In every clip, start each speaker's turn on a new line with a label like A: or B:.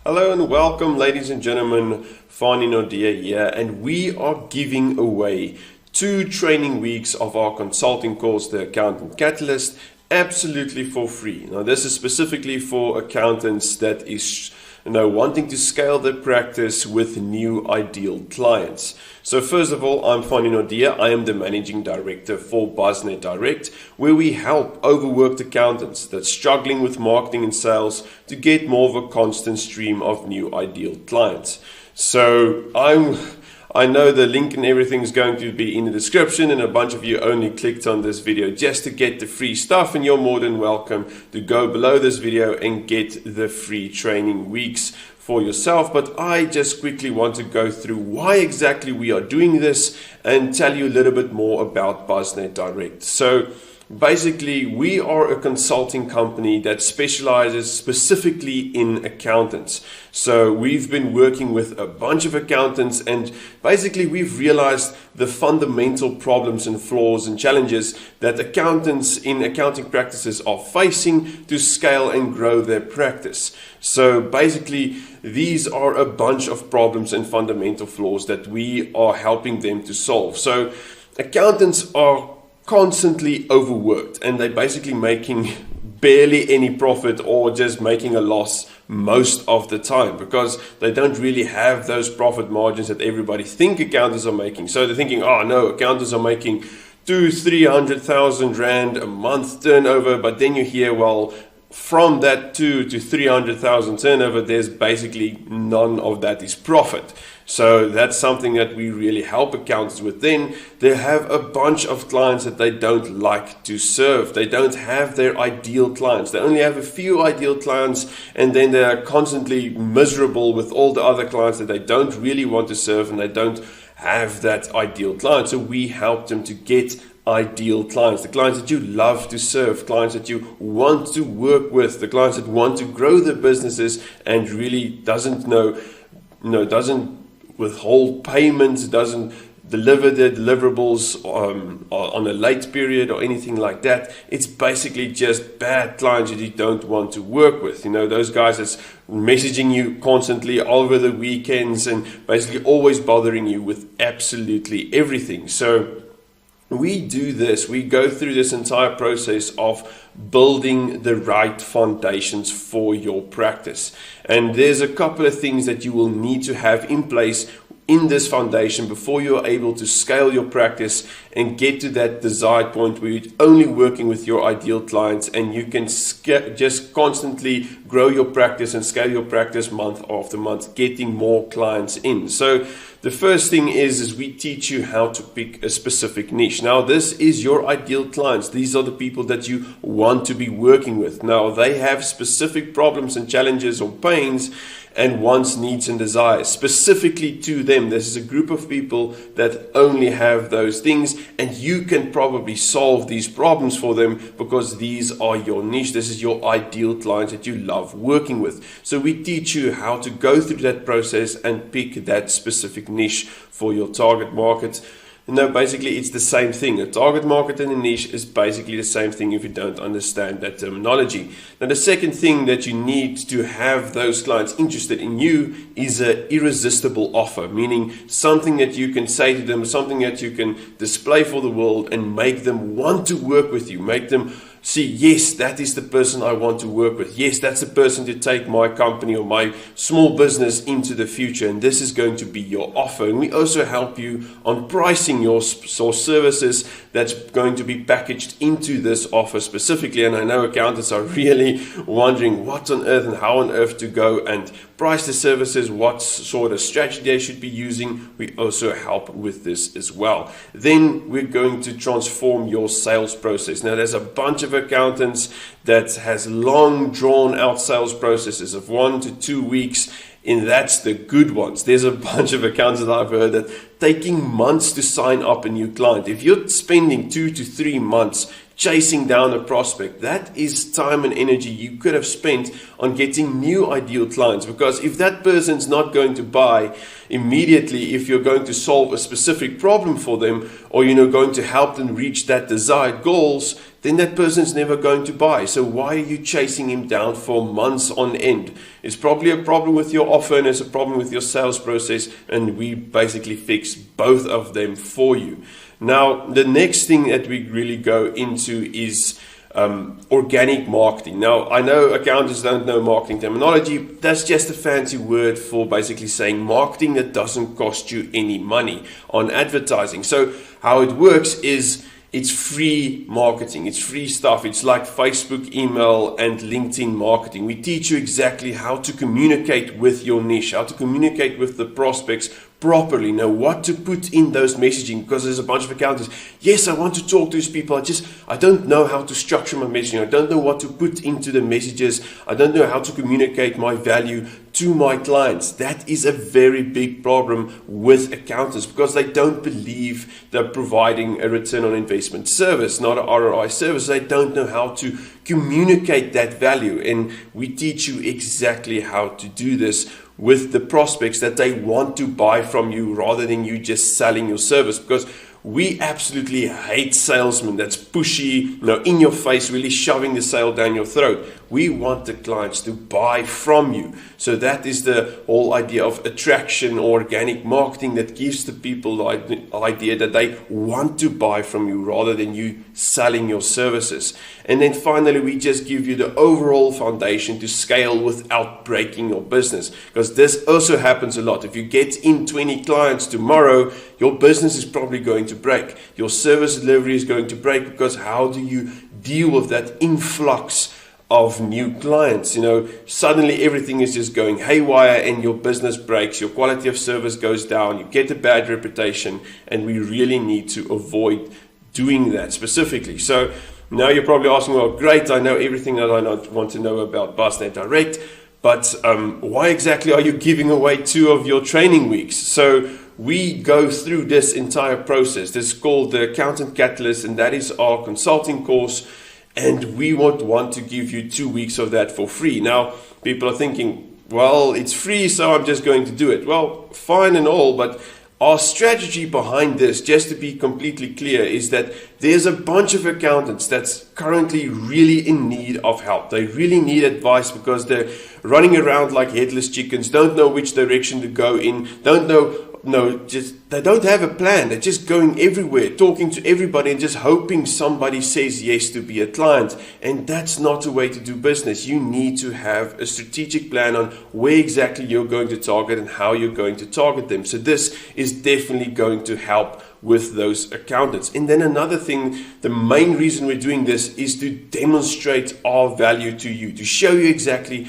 A: Hello and welcome, ladies and gentlemen. Fanie Naude here, and we are giving away 2 training weeks of our consulting course, the Accountant Catalyst, absolutely for free. Now, this is specifically for accountants that is wanting to scale their practice with new ideal clients. So first of all, I'm Fanie Naude. I am the Managing Director for Buznet Direct, where we help overworked accountants that's struggling with marketing and sales to get more of a constant stream of new ideal clients. So I know the link and everything is going to be in the description, and a bunch of you only clicked on this video just to get the free stuff, and you're more than welcome to go below this video and get the free training weeks for yourself. But I just quickly want to go through why exactly we are doing this and tell you a little bit more about Buznet Direct. So basically, we are a consulting company that specializes specifically in accountants. So we've been working with a bunch of accountants, and basically we've realized the fundamental problems and flaws and challenges that accountants in accounting practices are facing to scale and grow their practice. So basically, these are a bunch of problems and fundamental flaws that we are helping them to solve. So accountants are constantly overworked, and they're basically making barely any profit or just making a loss most of the time because they don't really have those profit margins that everybody think accountants are making. So they're thinking, oh no, accountants are making 200,000-300,000 rand a month turnover, but then you hear, well, from that 200,000 to 300,000 turnover, there's basically none of that is profit. So that's something that we really help accountants with. Then they have a bunch of clients that they don't like to serve. They don't have their ideal clients. They only have a few ideal clients, and then they are constantly miserable with all the other clients that they don't really want to serve, and they don't have that ideal client. So we help them to get ideal clients, the clients that you love to serve, clients that you want to work with, the clients that want to grow their businesses and really doesn't withhold payments, doesn't deliver their deliverables on a late period or anything like that. It's basically just bad clients that you don't want to work with. Those guys that's messaging you constantly over the weekends and basically always bothering you with absolutely everything. So we do this, we go through this entire process of building the right foundations for your practice. And there's a couple of things that you will need to have in place in this foundation before you're able to scale your practice and get to that desired point where you're only working with your ideal clients, and you can just constantly grow your practice and scale your practice month after month, getting more clients in. So the first thing is we teach you how to pick a specific niche. Now, this is your ideal clients. These are the people that you want to be working with. Now, they have specific problems and challenges or pains and wants, needs, and desires specifically to them. This is a group of people that only have those things, and you can probably solve these problems for them because these are your niche. This is your ideal clients that you love working with. So we teach you how to go through that process and pick that specific niche for your target market. No, basically it's the same thing. A target market and a niche is basically the same thing if you don't understand that terminology. Now, the second thing that you need to have those clients interested in you is an irresistible offer, meaning something that you can say to them, something that you can display for the world and make them want to work with you, make them see, yes, that is the person I want to work with. Yes, that's the person to take my company or my small business into the future. And this is going to be your offer. And we also help you on pricing your services that's going to be packaged into this offer specifically. And I know accountants are really wondering what on earth and how on earth to go and price the services, what sort of strategy they should be using. We also help with this as well. Then we're going to transform your sales process. Now, there's a bunch of accountants that has long drawn out sales processes of 1 to 2 weeks, and that's the good ones. There's a bunch of accountants that I've heard that taking months to sign up a new client. If you're spending 2 to 3 months chasing down a prospect, that is time and energy you could have spent on getting new ideal clients. Because if that person's not going to buy immediately, if you're going to solve a specific problem for them, or going to help them reach that desired goals, then that person's never going to buy. So why are you chasing him down for months on end? It's probably a problem with your offer and it's a problem with your sales process, and we basically fix both of them for you. Now, the next thing that we really go into is organic marketing. Now, I know accountants don't know marketing terminology. That's just a fancy word for basically saying marketing that doesn't cost you any money on advertising. So how it works is it's free marketing. It's free stuff. It's like Facebook, email, and LinkedIn marketing. We teach you exactly how to communicate with your niche, how to communicate with the prospects properly, know what to put in those messaging, because there's a bunch of accountants. Yes, I want to talk to these people. I don't know how to structure my messaging. I don't know what to put into the messages. I don't know how to communicate my value to my clients. That is a very big problem with accountants, because they don't believe they're providing a return on investment service, not an ROI service. They don't know how to communicate that value. And we teach you exactly how to do this with the prospects that they want to buy from you, rather than you just selling your service. Because we absolutely hate salesmen that's pushy, in your face, really shoving the sale down your throat. We want the clients to buy from you. So that is the whole idea of attraction or organic marketing, that gives the people the idea that they want to buy from you rather than you selling your services. And then finally, we just give you the overall foundation to scale without breaking your business. Because this also happens a lot. If you get in 20 clients tomorrow, your business is probably going to break. Your service delivery is going to break, because how do you deal with that influx of new clients? Suddenly everything is just going haywire and your business breaks, your quality of service goes down, you get a bad reputation, and we really need to avoid doing that specifically. So now you're probably asking, well, great, I know everything that I want to know about Buznet Direct, but why exactly are you giving away 2 of your training weeks? So we go through this entire process. This is called the Accountant Catalyst, and that is our consulting course. And we would want to give you 2 weeks of that for free. Now, people are thinking, well, it's free, so I'm just going to do it. Well, fine and all, but our strategy behind this, just to be completely clear, is that there's a bunch of accountants that's currently really in need of help. They really need advice, because they're running around like headless chickens, don't know which direction to go in, they don't have a plan. They're just going everywhere, talking to everybody and just hoping somebody says yes to be a client. And that's not the way to do business. You need to have a strategic plan on where exactly you're going to target and how you're going to target them. So this is definitely going to help with those accountants. And then another thing, the main reason we're doing this is to demonstrate our value to you, to show you exactly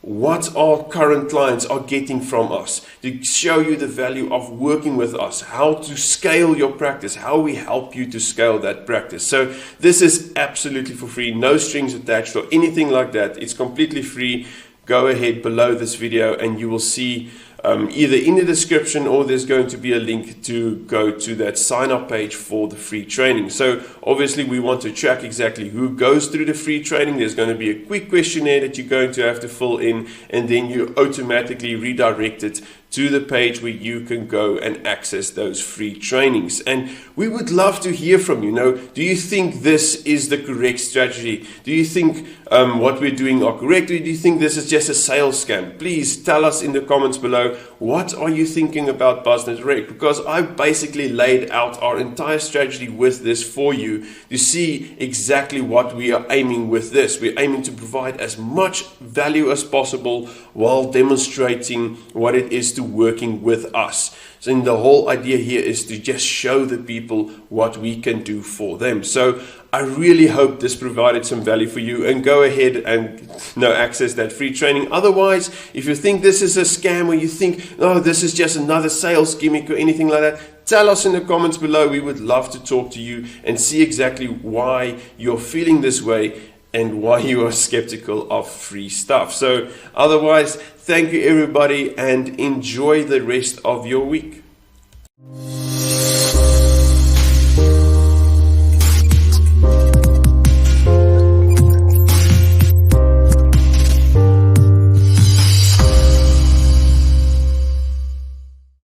A: what our current clients are getting from us, to show you the value of working with us, how to scale your practice, how we help you to scale that practice. So this is absolutely for free, no strings attached or anything like that. It's completely free. Go ahead below this video and you will see either in the description, or there's going to be a link to go to that sign up page for the free training. So obviously we want to track exactly who goes through the free training. There's going to be a quick questionnaire that you're going to have to fill in, and then you automatically redirect it to the page where you can go and access those free trainings. And we would love to hear from you. Do you think this is the correct strategy? Do you think what we're doing are correct? Or do you think this is just a sales scam? Please tell us in the comments below, what are you thinking about Buznet Direct? Because I've basically laid out our entire strategy with this for you to see exactly what we are aiming with this. We're aiming to provide as much value as possible while demonstrating what it is to working with us. So the whole idea here is to just show the people what we can do for them. So I really hope this provided some value for you, and go ahead and access that free training. Otherwise, if you think this is a scam, or you think, oh, this is just another sales gimmick or anything like that, tell us in the comments below. We would love to talk to you and see exactly why you're feeling this way and why you are skeptical of free stuff. So otherwise, thank you everybody, and enjoy the rest of your week.